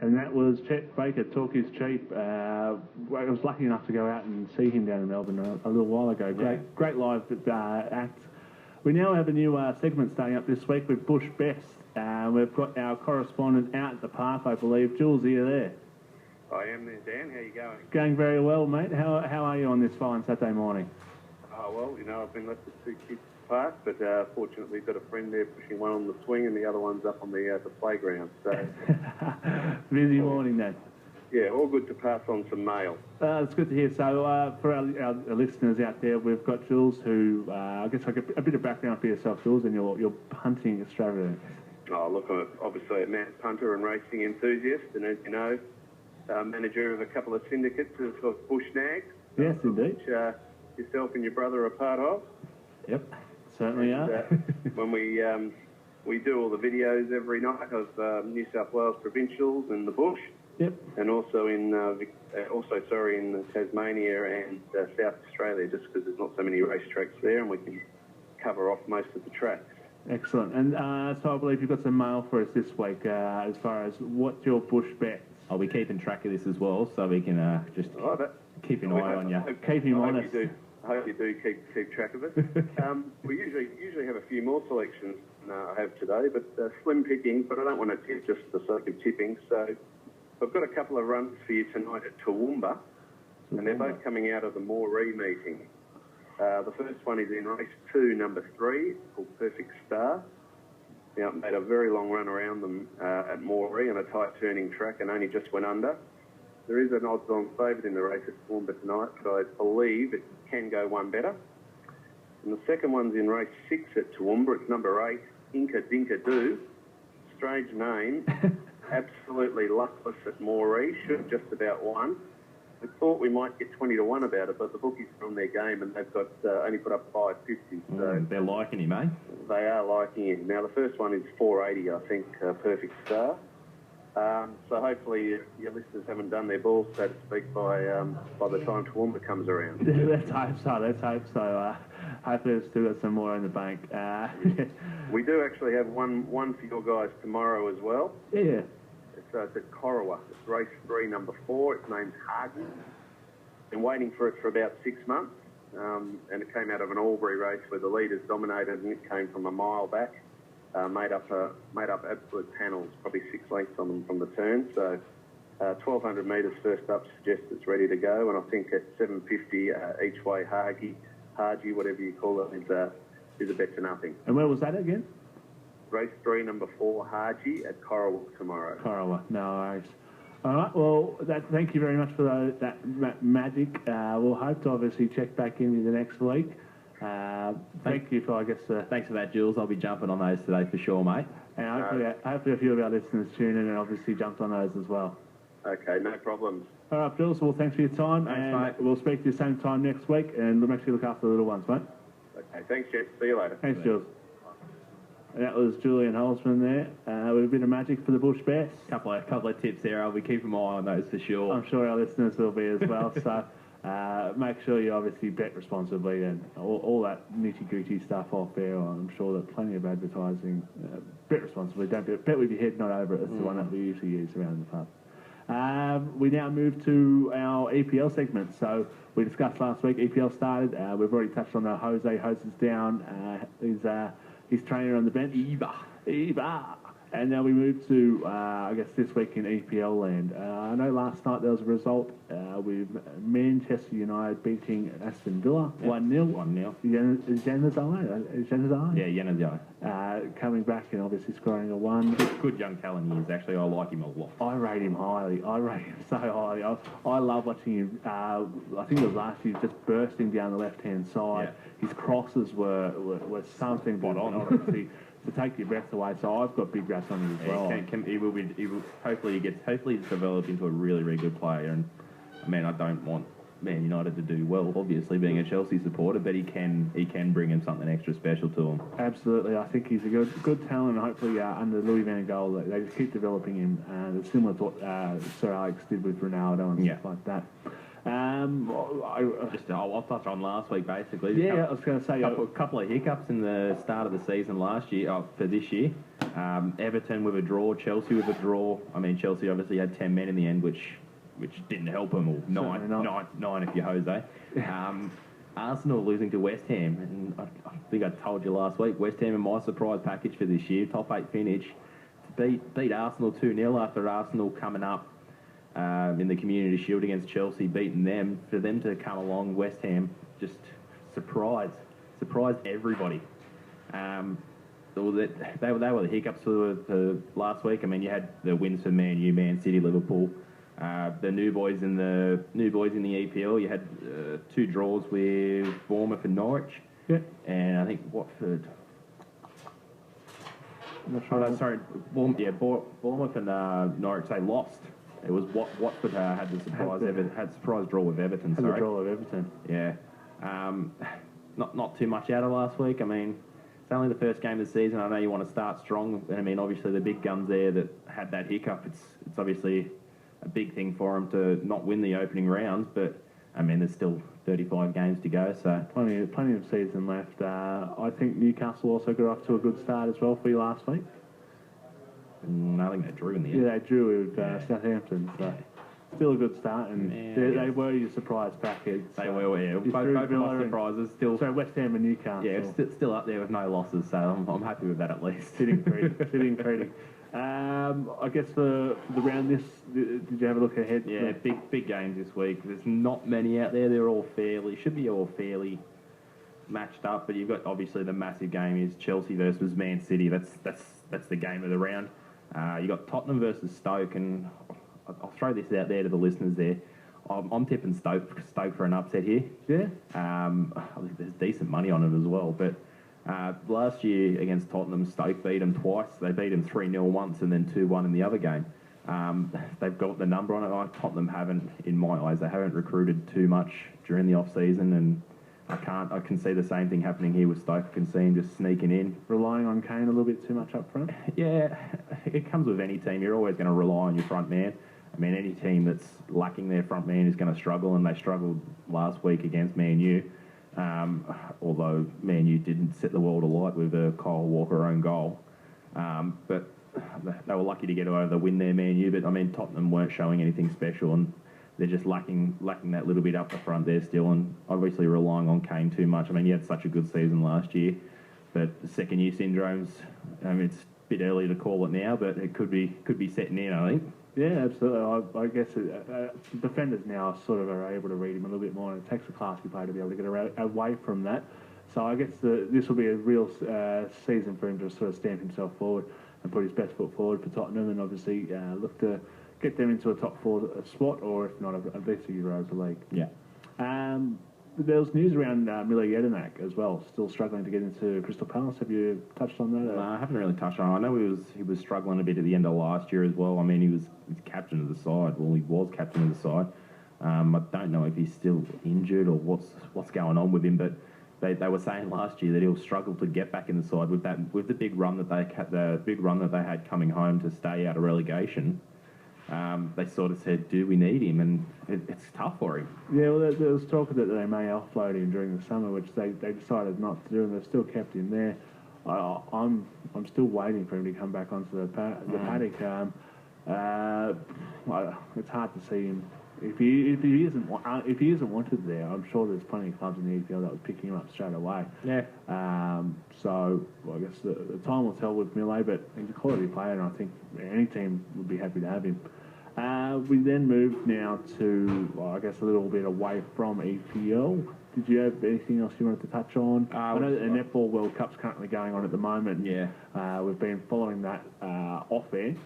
And that was Chet Baker, Talk Is Cheap. I was lucky enough to go out and see him down in Melbourne a little while ago. Great live act. We now have a new segment starting up this week with Bush Best. We've got our correspondent out at the park, I believe. Jules, are you there? I am there, Dan. How you going? Going very well, mate. How are you on this fine Saturday morning? Oh, well, I've been left with 2 kids to park, but fortunately got a friend there pushing one on the swing and the other one's up on the playground. So busy morning then. Yeah, all good to pass on some mail. It's good to hear. So for our listeners out there, we've got Jules, who I guess like a bit of background for yourself, Jules, and your punting extravagance. Oh, look, I'm obviously a mad punter and racing enthusiast, and as you know, manager of a couple of syndicates of Bush Nags. Yes, indeed. Which yourself and your brother are part of. Yep, certainly are. When we do all the videos every night of New South Wales provincials and the bush. Yep. And also in Tasmania and South Australia, just because there's not so many racetracks there, and we can cover off most of the tracks. Excellent. And so I believe you've got some mail for us this week as far as what's your bush bets. I'll be keeping track of this as well, so we can just keep an eye on you. Keep him honest. I hope you do keep track of it. We usually have a few more selections than I have today, but slim pickings. But I don't want to tip just for the sake of tipping. So I've got a couple of runs for you tonight at Toowoomba, and they're both coming out of the Moree meeting. The first one is in race 2, number 3, called Perfect Star. Now, it made a very long run around them at Moree on a tight turning track and only just went under. There is an odds-on favourite in the race at Toowoomba tonight, but I believe it can go one better. And the second one's in race 6 at Toowoomba. It's number 8, Inca Dinka Doo. Strange name. Absolutely luckless at Moree. Should have just about won. We thought we might get 20 to 1 about it, but the bookies are on their game and they've got only put up 550. So they're liking him, eh? They are liking him. Now, the first one is 480, I think, Perfect Star. So hopefully your listeners haven't done their balls, so to speak, by the time Toowoomba comes around. Let's hope so. Hopefully we've still got some more in the bank. We do actually have one for your guys tomorrow as well. Yeah. It's at Corowa. It's race 3, number 4. Its name's Hardy. Been waiting for it for about 6 months, and it came out of an Albury race where the leaders dominated, and it came from a mile back. Made up absolute panels, probably 6 lengths on them from the turn. So 1,200 metres first up suggests it's ready to go, and I think at 750 each way, Hardy, whatever you call it, is a bet to nothing. And where was that again? Race 3, number 4, Haji at Corowa tomorrow. Corowa, no worries. All right, well, thank you very much for that magic. We'll hope to obviously check back in with you next week. Thank you for, thanks for that, Jules. I'll be jumping on those today for sure, mate. And hopefully a few of our listeners tune in and obviously jumped on those as well. Okay, no problems. All right, Jules, well, thanks for your time. Thanks, mate. We'll speak to you same time next week, and make sure you look after the little ones, mate. Okay, thanks, Jet. See you later. Thanks, Jules. And that was Julian Holzman there with a bit of magic for the Bush Best. Couple of tips there. I'll be keeping my eye on those for sure. I'm sure our listeners will be as well. So make sure you obviously bet responsibly and all that nitty-gritty stuff off there. I'm sure that plenty of advertising. Bet responsibly. Don't bet with your head not over it. That's the one that we usually use around the pub. We now move to our EPL segment. So we discussed last week, EPL started. We've already touched on Jose. Jose's down. His trainer on the bench. Eva. And now we move to, I guess, this week in EPL land. I know last night there was a result with Manchester United beating Aston Villa 1-0. 1-0. Januzaj? Yeah, Januzaj. Coming back and obviously scoring a 1. Good young talent he is, actually. I like him a lot. I rate him highly. I rate him so highly. I love watching him. I think it was last year, just bursting down the left-hand side. Yeah. His crosses were something spot on. Honestly, to take your breath away. So I've got big raps on him as well. He will hopefully he's developed into a really, really good player. And I mean, I don't want Man United to do well, obviously being a Chelsea supporter, but he can bring him something extra special to him. Absolutely, I think he's a good talent, and hopefully under Louis van Gaal they just keep developing him. It's similar to what Sir Alex did with Ronaldo and stuff like that. I'll touch on last week basically. Yeah, I was going to say a couple of hiccups in the start of the season last year for this year. Everton with a draw, Chelsea with a draw. I mean, Chelsea obviously had 10 men in the end, which didn't help them. Or nine if you're Jose. Arsenal losing to West Ham, and I think I told you last week. West Ham are my surprise package for this year, top 8 finish. To beat Arsenal 2-0 after Arsenal coming up in the Community Shield against Chelsea, beating them, for them to come along, West Ham just surprised everybody. They were the hiccups for last week. I mean, you had the wins for Man U, Man City, Liverpool. The new boys in the EPL. You had 2 draws with Bournemouth and Norwich. Yeah. And I think Watford. Bournemouth and Norwich, they lost. It was Watford had the surprise draw with Everton. The draw with Everton. Yeah. Not too much out of last week. I mean, it's only the first game of the season. I know you want to start strong. I mean, obviously the big guns there that had that hiccup. It's obviously a big thing for them to not win the opening rounds, but I mean, there's still 35 games to go, so plenty of season left. I think Newcastle also got off to a good start as well for you last week. I think they drew in the end. Yeah, they drew with Southampton, so still a good start, and they were your surprise package. They were, yeah. Both my surprises still. So West Ham and Newcastle. Yeah, still up there with no losses, so I'm happy with that at least. Sitting pretty. I guess for the round did you have a look ahead? Yeah, big games this week. There's not many out there. They're all should be fairly matched up, but you've got obviously the massive game is Chelsea versus Man City. That's the game of the round. You got Tottenham versus Stoke, and I'll throw this out there to the listeners there. I'm tipping Stoke for an upset here. Yeah. I think there's decent money on it as well, but last year against Tottenham, Stoke beat them twice. They beat them 3-0 once and then 2-1 in the other game. They've got the number on it. Tottenham haven't, in my eyes, they haven't recruited too much during the off-season, and I can see the same thing happening here with Stoke. I can see him just sneaking in. Relying on Kane a little bit too much up front? Yeah, it comes with any team. You're always going to rely on your front man. I mean, any team that's lacking their front man is going to struggle, and they struggled last week against Man U. Although Man U didn't set the world alight with a Kyle Walker own goal. But they were lucky to get over the win there, Man U. But, I mean, Tottenham weren't showing anything special, and they're just lacking that little bit up the front there still, and obviously relying on Kane too much. I mean, he had such a good season last year, but the second-year syndromes, it's a bit early to call it now, but it could be setting in, I think. Yeah, absolutely. I guess defenders now sort of are able to read him a little bit more, and it takes a classy player to be able to get away from that. So I guess this will be a real season for him to sort of stamp himself forward and put his best foot forward for Tottenham, and obviously look to get them into a top 4 spot, or if not, at least a Europa League. Yeah. There was news around Mile Jedinak as well, still struggling to get into Crystal Palace. Have you touched on that? No, I haven't really touched on it. I know he was struggling a bit at the end of last year as well. I mean, he was captain of the side. Well, he was captain of the side. I don't know if he's still injured or what's going on with him, but they were saying last year that he'll struggle to get back in the side with the big run that they had coming home to stay out of relegation. They sort of said, do we need him? And it's tough for him. Yeah, well, there was talk that they may offload him during the summer, which they decided not to do, and they've still kept him there. I'm still waiting for him to come back onto the paddock. It's hard to see him. If he isn't wanted there, I'm sure there's plenty of clubs in the EPL that would pick him up straight away. Yeah. So I guess the time will tell with Mile, but he's a quality player, and I think any team would be happy to have him. We then move now to, I guess, a little bit away from EPL. Did you have anything else you wanted to touch on? I know that the Netball World Cup's currently going on at the moment. Yeah. We've been following that off air.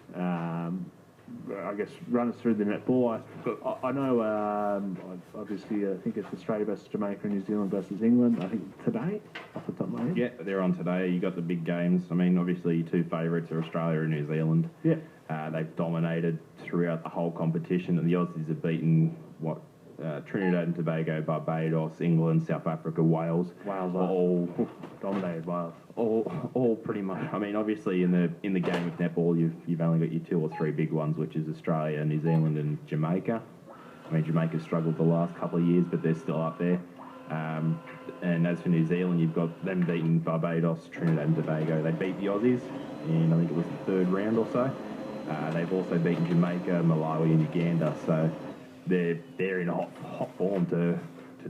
I guess run us through the netball. I know, obviously, I think it's Australia versus Jamaica and New Zealand versus England. I think today, off the top of my head. Yeah, they're on today. You got the big games. I mean, obviously, your 2 favourites are Australia and New Zealand. Yeah. They've dominated throughout the whole competition, and the Aussies have beaten Trinidad and Tobago, Barbados, England, South Africa, Wales. All dominated Wales. All pretty much. I mean, obviously in the game of netball, you've only got your 2 or 3 big ones, which is Australia, New Zealand, and Jamaica. I mean, Jamaica's struggled the last couple of years, but they're still up there. And as for New Zealand, you've got them beating Barbados, Trinidad and Tobago. They beat the Aussies in, I think it was the 3rd round or so. They've also beaten Jamaica, Malawi and Uganda. So they're in hot form to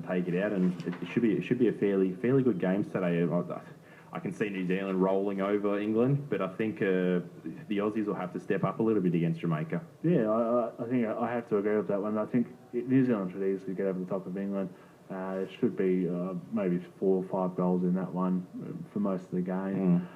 take it out, and it should be a fairly good game today. I can see New Zealand rolling over England, but I think the Aussies will have to step up a little bit against Jamaica. Yeah, I think I have to agree with that one. I think New Zealand should easily get over the top of England. There should be maybe 4 or 5 goals in that one for most of the game.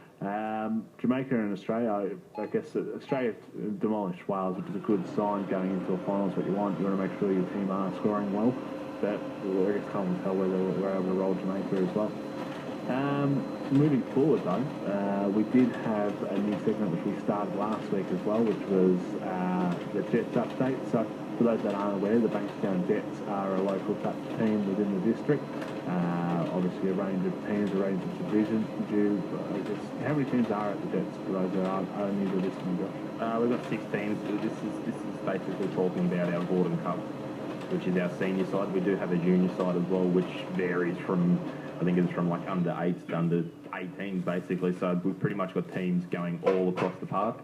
Jamaica and Australia, I guess Australia demolished Wales, which is a good sign going into a finals. What you want to make sure your team are scoring well. But I guess time will tell whether we're able to roll Jamaica as well. Moving forward though, we did have a new segment which we started last week as well, which was the Jets update. So for those that aren't aware, the Bankstown Jets are a local touch team within the district. Obviously a range of teams, a range of divisions. How many teams are at the Jets for those that aren't only the listening, Josh? We've got 6 teams. This is basically talking about our Gordon Cup, which is our senior side. We do have a junior side as well, which varies from, I think it's from like under 8s to under 18s basically. So we've pretty much got teams going all across the park.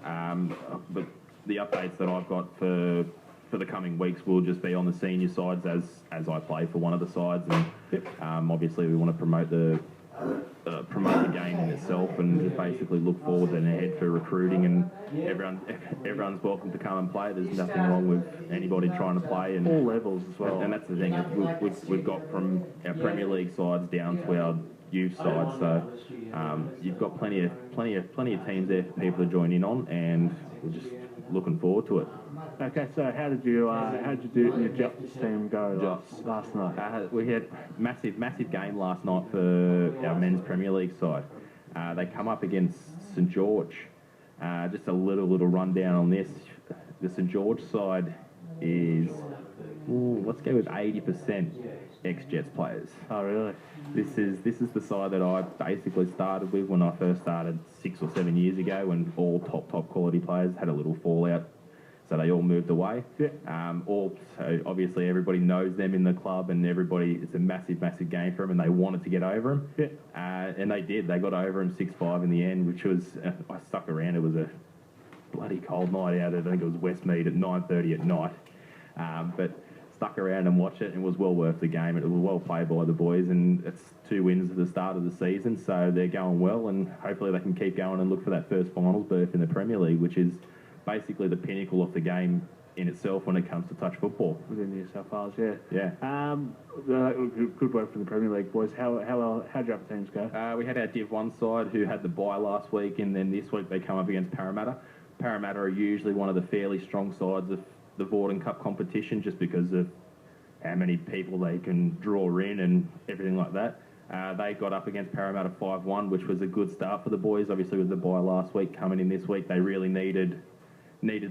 But the updates that I've got for the coming weeks will just be on the senior sides as I play for one of the sides. And obviously we want to promote the game in itself and just basically look forward and ahead for recruiting, and everyone's welcome to come and play. There's nothing wrong with anybody trying to play, and all levels as well. And that's the thing, we've got from our Premier League sides down to our youth side, so you've got plenty of teams there for people to join in on, and we're just looking forward to it. Okay, so how did your Jets team go last night? We had massive game last night for our men's Premier League side. They come up against St George. Just a little rundown on this. The St George side is, let's go with 80% ex-Jets players. Oh, really? This is the side that I basically started with when I first started 6 or 7 years ago, when all top quality players had a little fallout. So they all moved away. Yeah. So obviously everybody knows them in the club, and it's a massive game for them, and they wanted to get over them. Yeah. And they did. They got over them 6-5 in the end, which was, I stuck around. It was a bloody cold night out. I think it was Westmead at 9:30 at night. But stuck around and watched it, and it was well worth the game. It was well played by the boys, and it's 2 wins at the start of the season, so they're going well, and hopefully they can keep going and look for that first finals berth in the Premier League, which is basically the pinnacle of the game in itself when it comes to touch football. Within New South Wales, yeah. Yeah. Good work from the Premier League boys. How'd your other teams go? We had our Div 1 side who had the bye last week, and then this week they come up against Parramatta. Parramatta are usually one of the fairly strong sides of the Vorden Cup competition, just because of how many people they can draw in and everything like that. They got up against Parramatta 5-1, which was a good start for the boys. Obviously with the bye last week, coming in this week, they really needed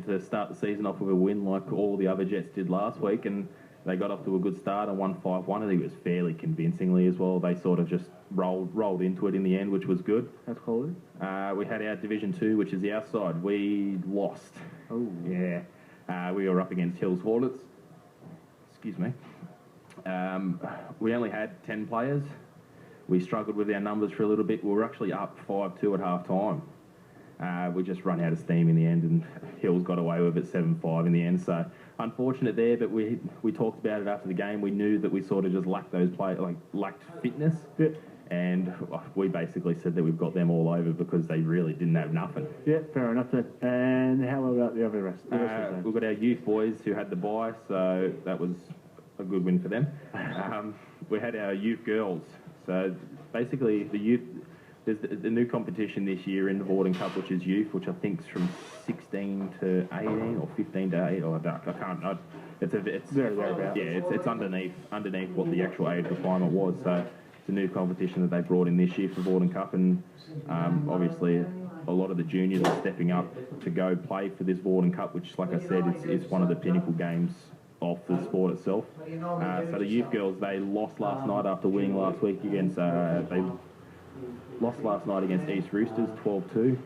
to start the season off with a win like all the other Jets did last week, and they got off to a good start and won 5-1. I think it was fairly convincingly as well. They sort of just rolled into it in the end, which was good. That's quality. We had our Division 2, which is the outside. We lost. Oh. Yeah. We were up against Hills Hornets. Excuse me. We only had 10 players. We struggled with our numbers for a little bit. We were actually up 5-2 at half-time. We just run out of steam in the end, and Hills got away with it 7-5 in the end. So unfortunate there, but we talked about it after the game. We knew that we sort of just lacked those players, lacked fitness. Yeah. And we basically said that we've got them all over because they really didn't have nothing. Yeah, fair enough then. And how about the other rest? We've got our youth boys who had the bye, so that was a good win for them. We had our youth girls. So basically the youth, there's the new competition this year in the Vorden Cup, which is youth, which I think is from 16 to 18 or 15 to 8. Or I can't. It's thereabouts. Yeah, it's underneath what the actual age requirement was. So it's a new competition that they brought in this year for Vorden Cup, and obviously a lot of the juniors are stepping up to go play for this Vorden Cup, which, like I said, it's one of the pinnacle games of the sport itself. So the youth girls, they lost last night after winning last week against lost last night against East Roosters, 12-2.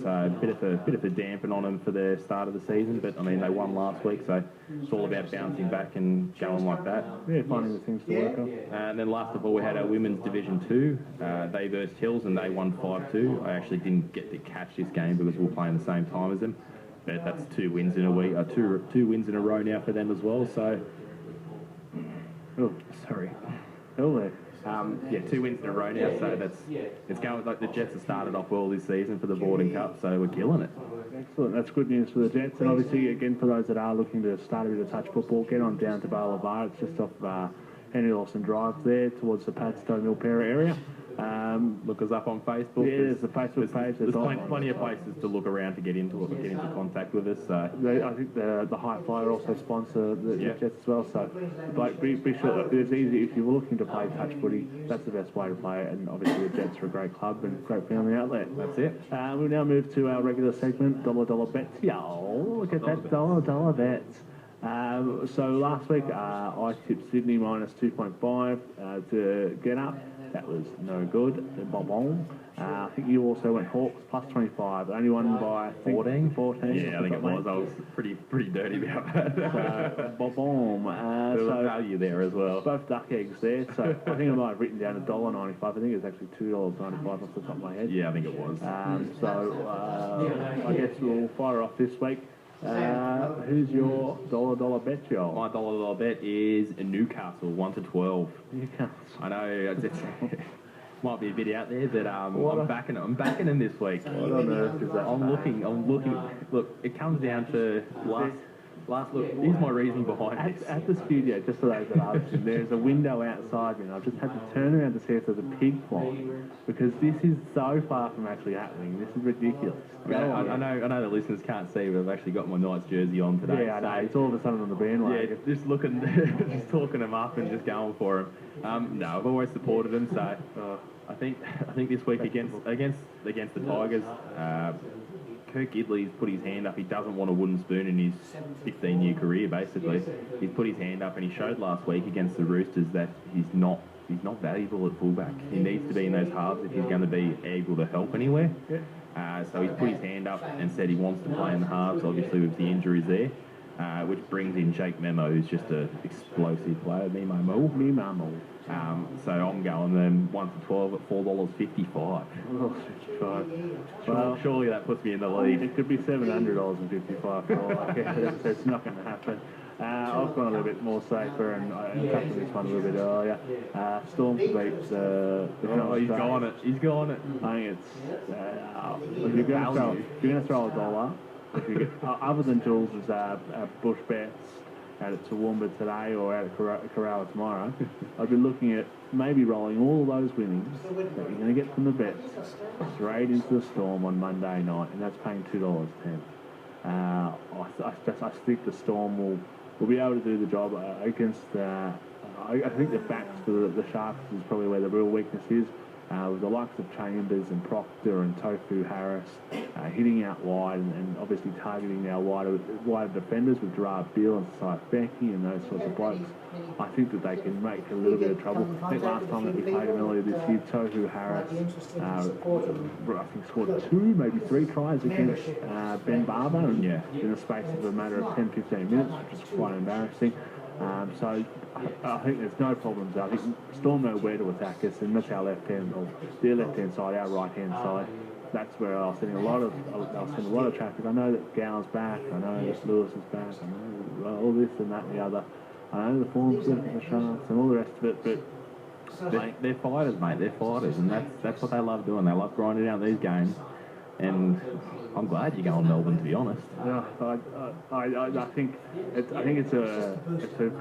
So a bit of a dampen on them for the start of the season, but I mean they won last week, so it's all about bouncing back and going like that. Yeah, finding the things to work on. And then last of all, we had our women's Division 2. They versed Hills and they won 5-2. I actually didn't get to catch this game because we were playing the same time as them. But that's 2 wins in a week, two wins in a row now for them as well. So, oh, sorry. Oh, yeah, 2 wins in a row now. So it's going like the Jets have started off well this season for the Borden Cup. So we're killing it. Excellent. That's good news for the Jets. And obviously, again, for those that are looking to start a bit of touch football, get on down to Balavar. It's just off Henry Lawson Drive there towards the Padstow Milpera area. Look us up on Facebook. Yeah, there's the Facebook page. There's plenty of places to look around to get into contact with us. So. I think the High Flyer also sponsor the Jets as well. So, but be sure it's easy if you're looking to play touch footy. That's the best way to play it. And obviously the Jets are a great club and great family outlet. That's it. We'll now move to our regular segment, $dollar bets. Y'all, look at that dollar bets. So last week I tipped Sydney minus 2.5 to get up. That was no good. I think you also went Hawks plus 25. Only won by 14. Yeah, I think it was. I was pretty dirty about that. There was value there as well. Both duck eggs there. So I think I might have written down $1.95. I think it was actually $2.95 off the top of my head. Yeah, I think it was. I guess we'll fire off this week. Who's your dollar bet, y'all? My dollar bet is Newcastle 1-12. Newcastle. I know it's might be a bit out there, but I'm backing them this week. What on earth is that? I'm looking. Look, it comes down to last look. Here's my reasoning behind this. At the studio, just for those that are listening, there's a window outside me, and I've just had to turn around to see if there's a pig flying, because this is so far from actually happening. This is ridiculous. I know the listeners can't see, but I've actually got my Knights jersey on today. Yeah, I know. It's all of a sudden on the bandwagon. Yeah, just looking, just talking them up and just going for them. No, I've always supported them, so I think this week against the Tigers, Kirk Gidley's put his hand up. He doesn't want a wooden spoon in his 15-year career, basically. He's put his hand up, and he showed last week against the Roosters that he's not valuable at fullback. He needs to be in those halves if he's going to be able to help anywhere. So he's put his hand up and said he wants to play in the halves, obviously with the injuries there, which brings in Jake Memo, who's just an explosive player. Me Mamo. So I'm going them 1-12 at $4.55. Well, surely that puts me in the lead. It could be $700.55. It's not going to happen. I've gone a little bit more safer, and I touched on this one a little bit earlier. Storm to beat the he's got it. He's got it. I think it's if you're going to throw a dollar. If you get, other than Jules's bush bets out at Toowoomba today or out at Corral tomorrow, I'd be looking at maybe rolling all of those winnings that you're going to get from the bets straight into the Storm on Monday night, and that's paying $2.10. I think the Storm will be able to do the job against. I think the backs for the Sharks is probably where the real weakness is. With the likes of Chambers and Proctor and Tofu Harris hitting out wide and obviously targeting our wider defenders with Gerard Beale and Saif Becky and those sorts of blokes, I think that they can make a little bit of trouble. I think last time that we played them earlier this year, Tofu Harris I think scored 2, maybe 3 tries against Ben Barber in the space of a matter of 10-15 minutes, which is quite embarrassing. So I think there's no problems. I think Storm know where to attack us, and that's our left-hand, or their left-hand side, our right-hand side. That's where I'll send a lot of traffic. I know that Gow's back. I know that Lewis is back. I know all this and that and the other. I know the form's good for the Sharks and all the rest of it, but they're fighters, mate. They're fighters, and that's what they love doing. They love grinding out these games. And I'm glad you're going Melbourne, to be honest. Yeah, I think it's a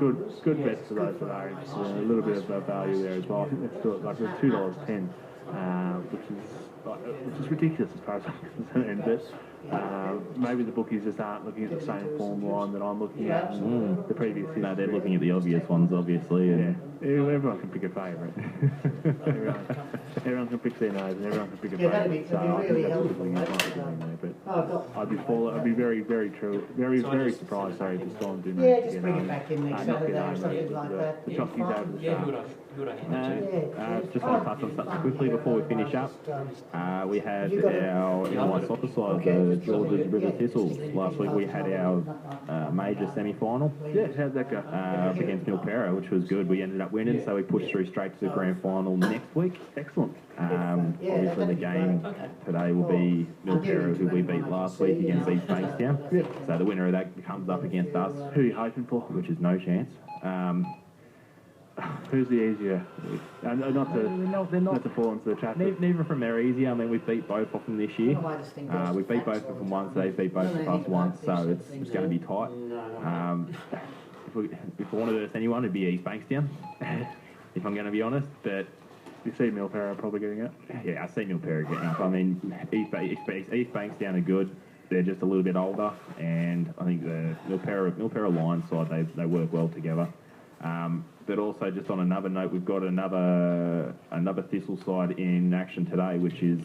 good bet for those that are interested. A little bit of value there as well. I think let's do it like with $2.10, which is ridiculous as far as I'm concerned. But maybe the bookies just aren't looking at the same form line that I'm looking at in the previous history. No, they're looking at the obvious ones, obviously. Yeah, everyone can pick a favourite. everyone can pick their nose and everyone can pick a favourite. So I think that's what we're there. But I'd be very, very very surprised. Sorry, if the Storm do Yeah, just bring it back in next knock it Saturday or over something like that. the Chockies over the Yeah, Sharks. good on him. Just want to touch on something quickly before we finish up. We had our inline soccer side, the Georgia River Thistles. Last week we had our major semi-final. Yeah, how'd that go? Against Milpera, which was good. We ended up winning, so we pushed through straight to the grand final next week. Excellent. Obviously, the game today will be Milpera, who we beat last week against East Bankstown. So the winner of that comes up against us. Who are you hoping for? Which is no chance. Who's the easier? Not to fall into the trap. Neither from there easier. I mean, we've beat both of them this year. We beat both of them once. They beat both of us once, so it's going to be tight. If we wanted to verse anyone, it'd be East Bankstown, if I'm going to be honest. But you see Milpera probably getting up. Yeah, I see Milpera getting up. I mean, East Bankstown are good. They're just a little bit older, and I think the Milpera Lions side, they work well together. But also, just on another note, we've got another Thistle side in action today, which is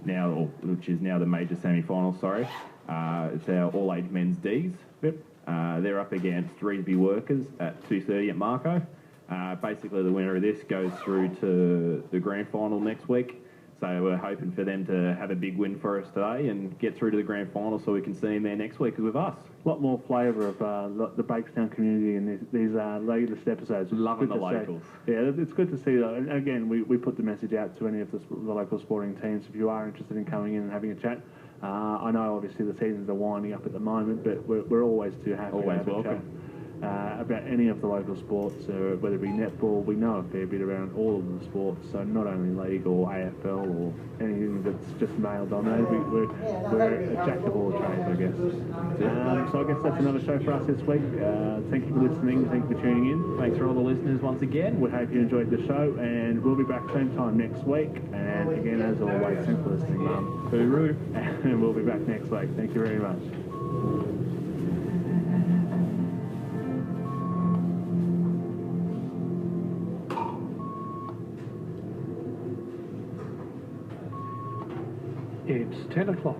now the major semi-final. Sorry, it's our all-age men's Ds. Yep. They're up against Reesby Workers at 2:30 at Marco. Basically, the winner of this goes through to the grand final next week. So we're hoping for them to have a big win for us today and get through to the grand final so we can see them there next week with us. A lot more flavour of the Bankstown community in these latest episodes. Loving the locals. Yeah, it's good to see that. And again, we put the message out to any of the local sporting teams. If you are interested in coming in and having a chat, I know obviously the seasons are winding up at the moment, but we're always too happy always to have a chat about any of the local sports, whether it be netball. We know a fair bit around all of the sports, so not only league or AFL or anything that's just male dominated. We're a jack of all trades, I guess. So I guess that's another show for us this week. Thank you for listening. Thank you for tuning in. Thanks for all the listeners once again. We hope you enjoyed the show, and we'll be back same time next week. And again, as always, thanks for listening, Mum. Hooroo. And we'll be back next week. Thank you very much. It's 10 o'clock.